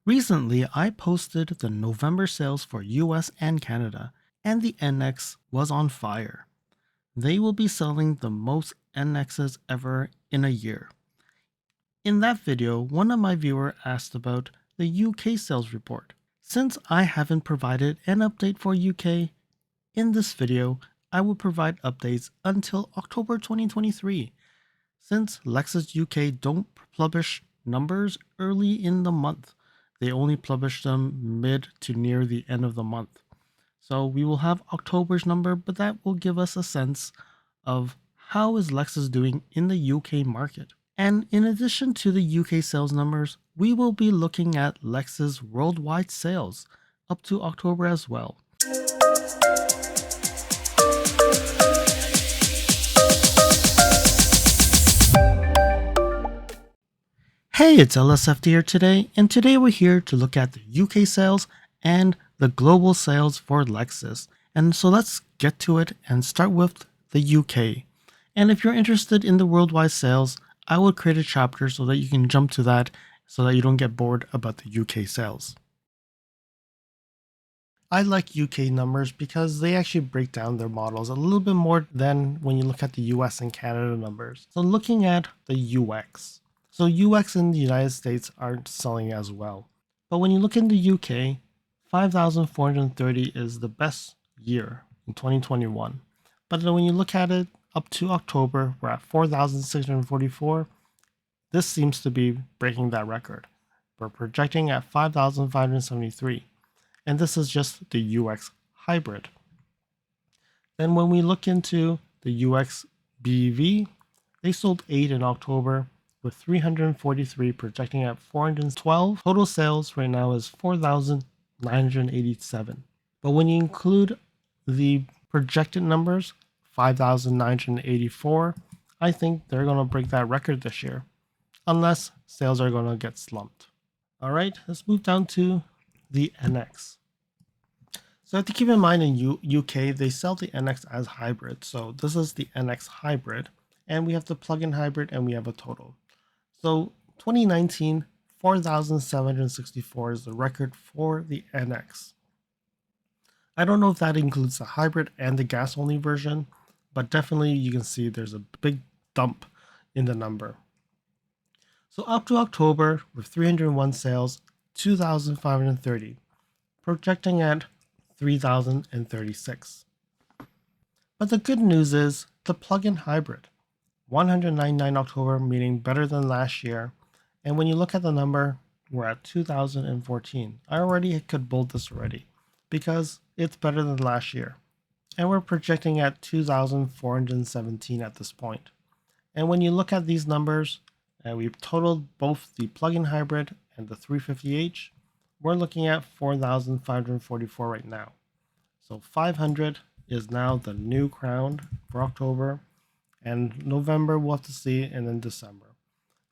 Recently, I posted the November sales for US and Canada, and the NX was on fire. They will be selling the most NXs ever in a year. In that video, one of my viewers asked about the UK sales report. Since I haven't provided an update for UK, in this video, I will provide updates until October 2023. Since Lexus UK don't publish numbers early in the month, they only publish them mid to near the end of the month. So we will have October's number, but that will give us a sense of how is Lexus doing in the UK market. And in addition to the UK sales numbers, we will be looking at Lexus worldwide sales up to October as well. Hey, it's LSFD here today, and today we're here to look at the UK sales and the global sales for Lexus. And so let's get to it and start with the UK. And if you're interested in the worldwide sales, I will create a chapter so that you can jump to that so that you don't get bored about the UK sales. I like UK numbers because they actually break down their models a little bit more than when you look at the US and Canada numbers. So looking at the UX. So UX in the United States aren't selling as well. But when you look in the UK, 5,430 is the best year in 2021. But then when you look at it up to October, we're at 4,644. This seems to be breaking that record. We're projecting at 5,573. And this is just the UX hybrid. Then when we look into the UX BEV, they sold 8 in October with 343 projecting at 412. Total sales right now is 4,987. But when you include the projected numbers, 5,984, I think they're going to break that record this year, unless sales are going to get slumped. All right, let's move down to the NX. So I have to keep in mind in UK, they sell the NX as hybrid. So this is the NX hybrid, and we have the plug-in hybrid, and we have a total. So 2019, 4,764 is the record for the NX. I don't know if that includes the hybrid and the gas-only version, but definitely you can see there's a big dump in the number. So up to October, with 301 sales, 2,530, projecting at 3,036. But the good news is the plug-in hybrid. 199 October, meaning better than last year. And when you look at the number, we're at 2014. I already could bold this already because it's better than last year. And we're projecting at 2,417 at this point. And when you look at these numbers, we've totaled both the plug-in hybrid and the 350h, we're looking at 4,544 right now. So 500 is now the new crown for October. And November we'll have to see, and then December.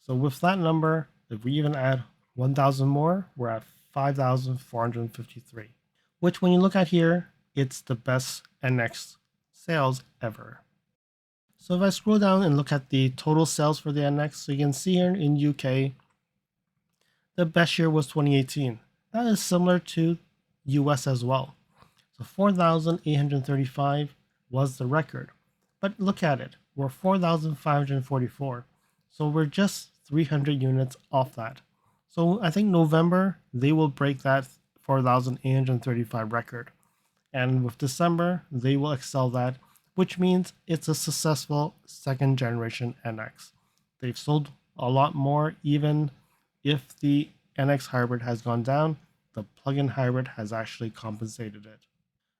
So with that number, if we even add 1,000 more, we're at 5,453, which when you look at here, it's the best NX sales ever. So if I scroll down and look at the total sales for the NX, so you can see here in UK, the best year was 2018. That is similar to US as well. So 4,835 was the record. But look at it. We're 4,544. So we're just 300 units off that. So I think November, they will break that 4,835 record. And with December, they will excel that, which means it's a successful second generation NX. They've sold a lot more, even if the NX hybrid has gone down, the plug-in hybrid has actually compensated it.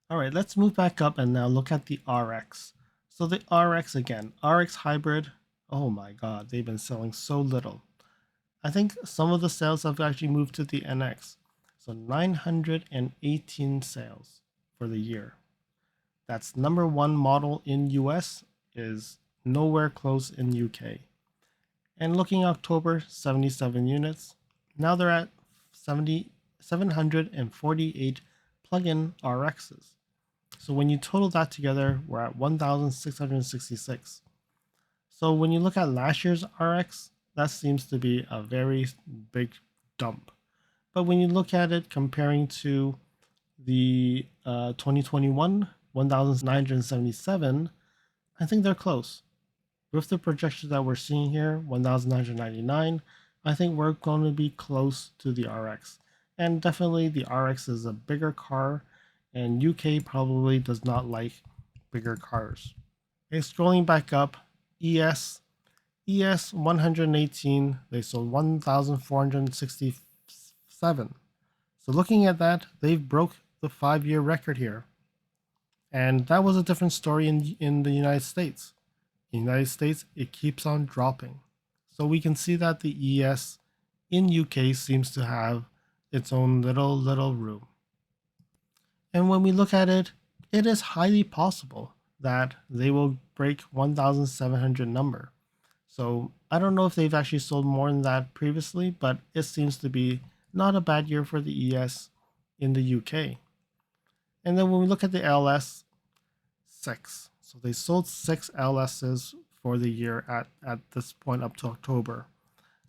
All right, let's move back up and now look at the RX. So the RX again, RX hybrid, oh my god, they've been selling so little. I think some of the sales have actually moved to the NX. So 918 sales for the year. That's number one model in US, is nowhere close in UK. And looking October, 77 units. Now they're at 748 plug-in RXs. So when you total that together, we're at 1,666. So when you look at last year's RX, that seems to be a very big dump. But when you look at it comparing to the 2021 1,977, I think they're close. With the projections that we're seeing here, 1,999, I think we're going to be close to the RX. And definitely the RX is a bigger car, and UK probably does not like bigger cars. Okay, scrolling back up, ES 118, they sold 1,467. So looking at that, they've broke the 5-year record here. And that was a different story in the United States. In the United States, it keeps on dropping. So we can see that the ES in UK seems to have its own little room. And when we look at it, it is highly possible that they will break 1,700 number. So I don't know if they've actually sold more than that previously, but it seems to be not a bad year for the ES in the UK. And then when we look at the LS, 6. So they sold 6 LSs for the year at this point up to October.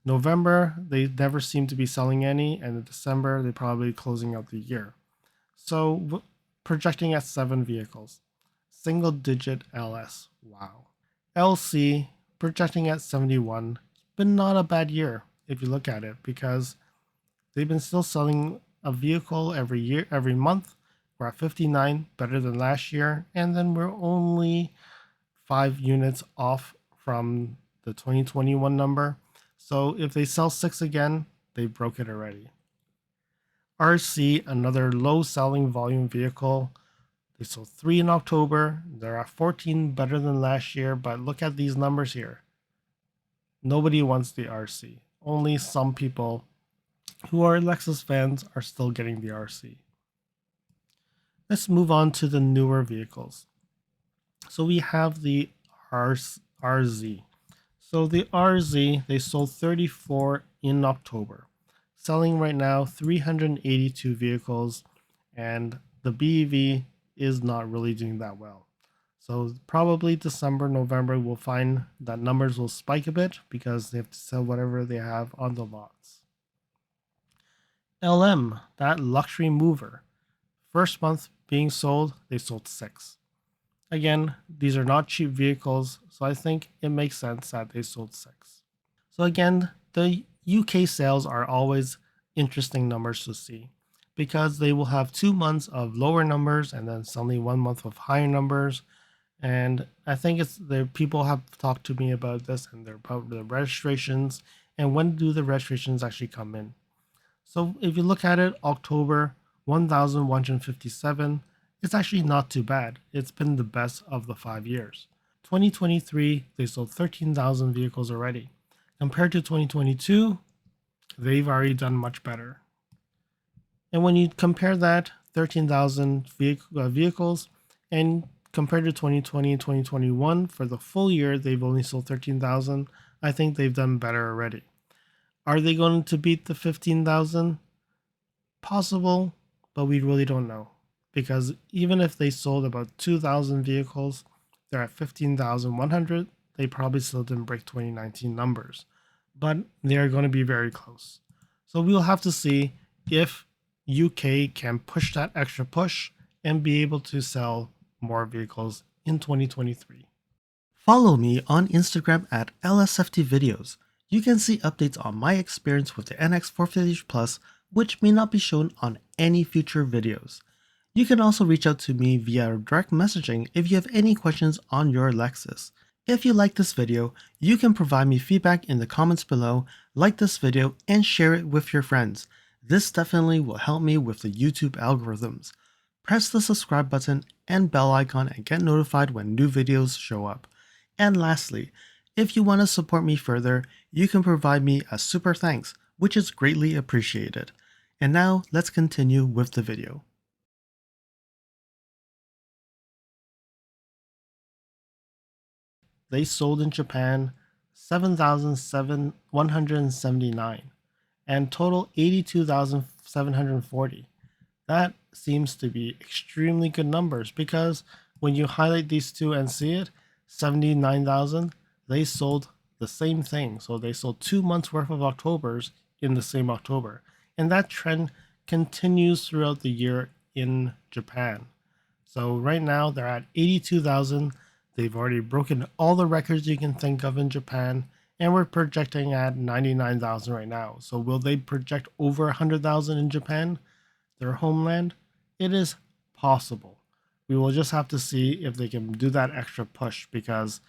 November, they never seem to be selling any, and in December, they're probably closing out the year. So projecting at 7 vehicles. Single digit LS. Wow. LC projecting at 71. But not a bad year if you look at it, because they've been still selling a vehicle every month. We're at 59, better than last year, and then we're only 5 units off from the 2021 number. So if they sell 6 again, they broke it already. RC, another low selling volume vehicle. They sold 3 in October. They're at 14, better than last year, but look at these numbers here. Nobody wants the RC. Only some people who are Lexus fans are still getting the RC. Let's move on to the newer vehicles. So we have the RZ. So the RZ, they sold 34 in October, selling right now 382 vehicles, and the BEV is not really doing that well. So probably December, November, we'll find that numbers will spike a bit because they have to sell whatever they have on the lots. LM, that luxury mover. First month being sold, they sold 6. Again, these are not cheap vehicles, so I think it makes sense that they sold 6. So again, the UK sales are always interesting numbers to see because they will have 2 months of lower numbers and then suddenly 1 month of higher numbers. And I think it's the people have talked to me about this and they're about the registrations and when do the registrations actually come in. So if you look at it, October 1,157, it's actually not too bad. It's been the best of the 5 years. 2023, they sold 13,000 vehicles already. Compared to 2022, they've already done much better. And when you compare that 13,000 vehicles and compared to 2020 and 2021, for the full year, they've only sold 13,000. I think they've done better already. Are they going to beat the 15,000? Possible, but we really don't know. Because even if they sold about 2,000 vehicles, they're at 15,100. They probably still didn't break 2019 numbers, but they are going to be very close. So we'll have to see if UK can push that extra push and be able to sell more vehicles in 2023. Follow me on Instagram at LSFT Videos. You can see updates on my experience with the NX 450 Plus, which may not be shown on any future videos. You can also reach out to me via direct messaging if you have any questions on your Lexus. If you like this video, you can provide me feedback in the comments below, like this video, and share it with your friends. This definitely will help me with the YouTube algorithms. Press the subscribe button and bell icon and get notified when new videos show up. And lastly, if you want to support me further, you can provide me a super thanks, which is greatly appreciated. And now let's continue with the video. They sold in Japan 7,179 and total 82,740. That seems to be extremely good numbers because when you highlight these two and see it, 79,000, they sold the same thing. So they sold 2 months worth of Octobers in the same October. And that trend continues throughout the year in Japan. So right now they're at 82,000. They've already broken all the records you can think of in Japan, and we're projecting at 99,000 right now. So will they project over 100,000 in Japan, their homeland? It is possible. We will just have to see if they can do that extra push, because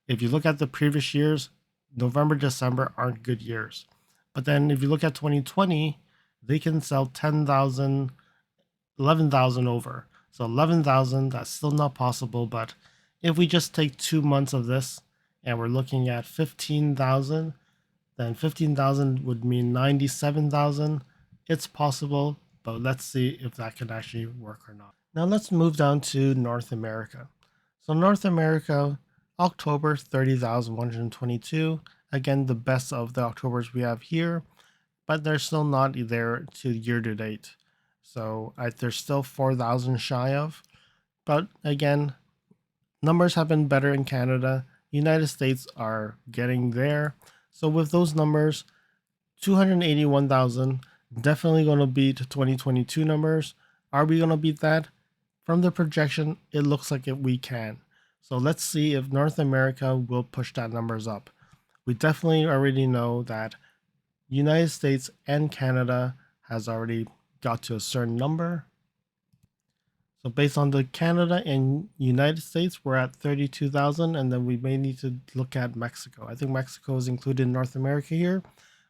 if you look at the previous years, November, December aren't good years. But then if you look at 2020, they can sell 10,000, 11,000 over. So 11,000, that's still not possible. But if we just take 2 months of this and we're looking at 15,000, then 15,000 would mean 97,000. It's possible, but let's see if that can actually work or not. Now let's move down to North America. So North America, October 30,122. Again, the best of the Octobers we have here, but they're still not there to year to date. So they're still 4,000 shy of. But again, numbers have been better in Canada. United States are getting there. So with those numbers, 281,000, definitely going to beat 2022 numbers. Are we going to beat that? From the projection, it looks like we can. So let's see if North America will push that numbers up. We definitely already know that United States and Canada has already got to a certain number. So based on the Canada and United States, we're at 32,000, and then we may need to look at Mexico. I think Mexico is included in North America here,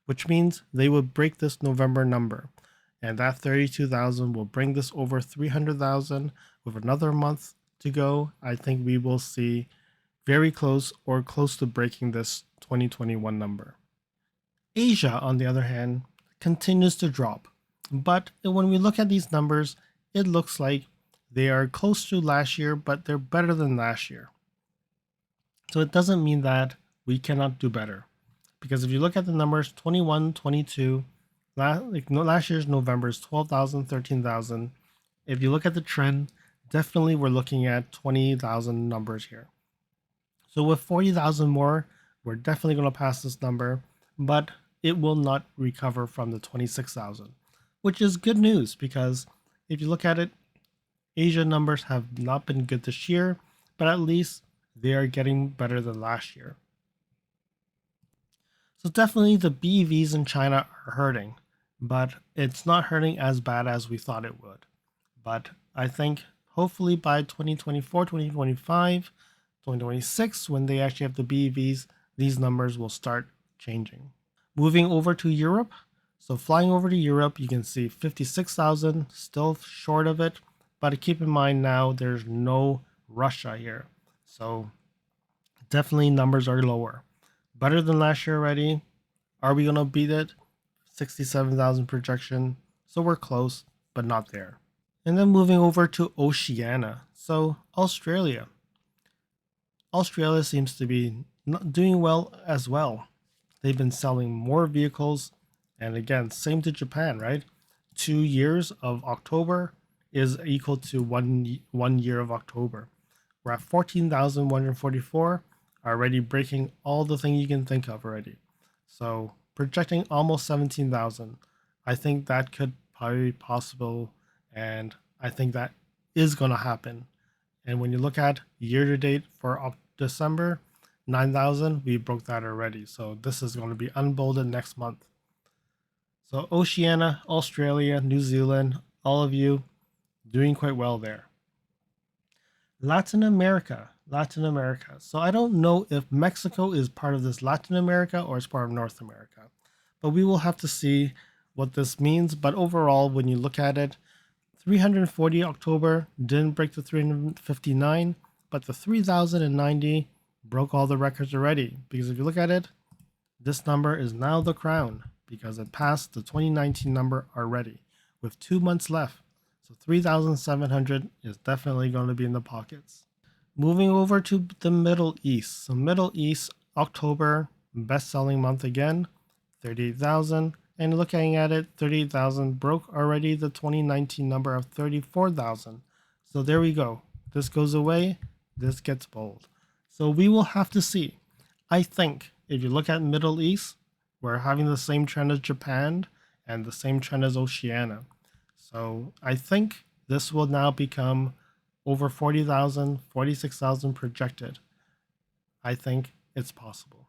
which means they would break this November number. And that 32,000 will bring this over 300,000 with another month to go. I think we will see very close or close to breaking this 2021 number. Asia, on the other hand, continues to drop. But when we look at these numbers, it looks like they are close to last year, but they're better than last year. So it doesn't mean that we cannot do better. Because if you look at the numbers, 21, 22, last year's November is 12,000, 13,000. If you look at the trend, definitely we're looking at 20,000 numbers here. So with 40,000 more, we're definitely going to pass this number, but it will not recover from the 26,000, which is good news, because if you look at it, Asia numbers have not been good this year, but at least they are getting better than last year. So definitely the BEVs in China are hurting, but it's not hurting as bad as we thought it would. But I think hopefully by 2024, 2025, 2026, when they actually have the BEVs, these numbers will start changing. Moving over to Europe. So flying over to Europe, you can see 56,000, still short of it. But keep in mind now, there's no Russia here. So definitely numbers are lower. Better than last year already. Are we going to beat it? 67,000 projection. So we're close, but not there. And then moving over to Oceania. So Australia. Australia seems to be not doing well as well. They've been selling more vehicles. And again, same to Japan, right? 2 years of October is equal to one year of October. We're at 14,144, already breaking all the things you can think of already. So projecting almost 17,000. I think that could probably be possible, and I think that is going to happen. And when you look at year to date for December, 9,000, we broke that already. So this is going to be unbolded next month. So Oceania, Australia, New Zealand, all of you doing quite well there. Latin America. So I don't know if Mexico is part of this Latin America or it's part of North America, but we will have to see what this means. But overall, when you look at it, 340 October didn't break the 359, but the 3,090 broke all the records already. Because if you look at it, this number is now the crown, because it passed the 2019 number already with 2 months left. So 3,700 is definitely going to be in the pockets. Moving over to the Middle East. So Middle East, October, best-selling month again, 38,000. And looking at it, 38,000 broke already the 2019 number of 34,000. So there we go. This goes away. This gets bold. So we will have to see. I think if you look at Middle East, we're having the same trend as Japan, and the same trend as Oceania. So I think this will now become over 40,000, 46,000 projected. I think it's possible.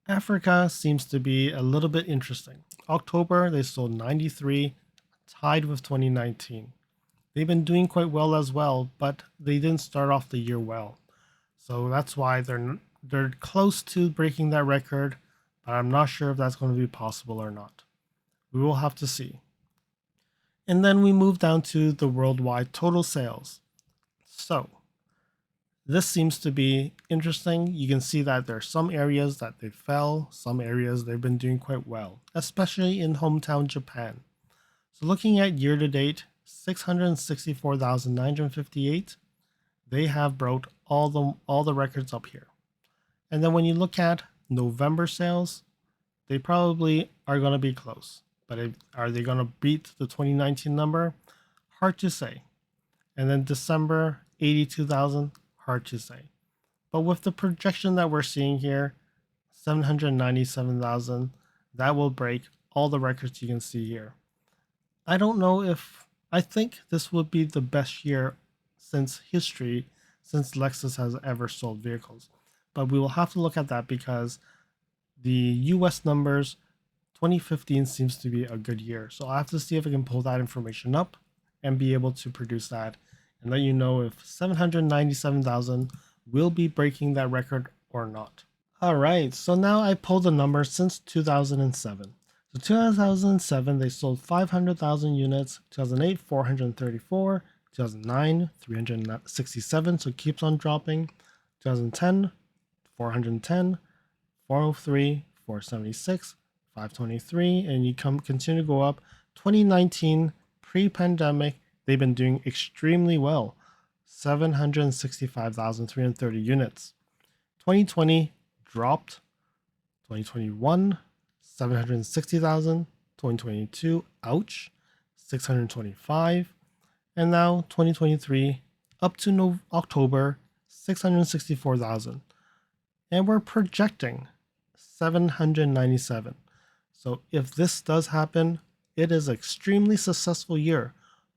Africa seems to be a little bit interesting. October, they sold 93, tied with 2019. They've been doing quite well as well, but they didn't start off the year well. So that's why they're close to breaking that record, but I'm not sure if that's going to be possible or not. We will have to see. And then we move down to the worldwide total sales. So this seems to be interesting. You can see that there are some areas that they fell, some areas they've been doing quite well, especially in hometown Japan. So looking at year to date, 664,958, they have broke all the records up here. And then when you look at November sales, they probably are going to be close. But are they going to beat the 2019 number? Hard to say. And then December, 82,000, hard to say. But with the projection that we're seeing here, 797,000, that will break all the records you can see here. I don't know if, I think this would be the best year since history, since Lexus has ever sold vehicles. But we will have to look at that because the US numbers, 2015 seems to be a good year. So I'll have to see if I can pull that information up and be able to produce that and let you know if 797,000 will be breaking that record or not. All right, so now I pulled the numbers since 2007. So 2007, they sold 500,000 units, 2008, 434, 2009, 367, so it keeps on dropping, 2010, 410, 403, 476, 523, and you continue to go up. 2019, pre-pandemic, they've been doing extremely well, 765,330 units. 2020 dropped, 2021, 760,000, 2022, ouch, 625, and now 2023, up to October, 664,000. And we're projecting 797. So if this does happen, it is an extremely successful year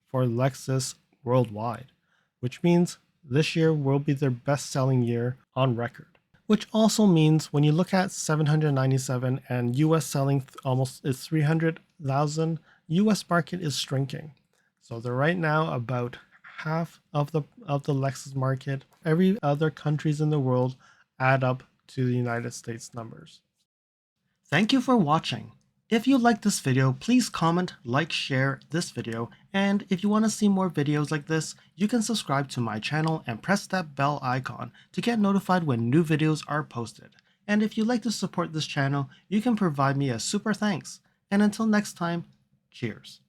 for Lexus worldwide, which means this year will be their best-selling year on record. Which also means when you look at 797 and US selling almost is 300,000, US market is shrinking. So they're right now about half of the Lexus market. Every other countries in the world add up to the United States numbers. Thank you for watching. If you like this video, please comment, like, share this video, and if you want to see more videos like this, you can subscribe to my channel and press that bell icon to get notified when new videos are posted. And if you'd like to support this channel, you can provide me a super thanks. And until next time, cheers.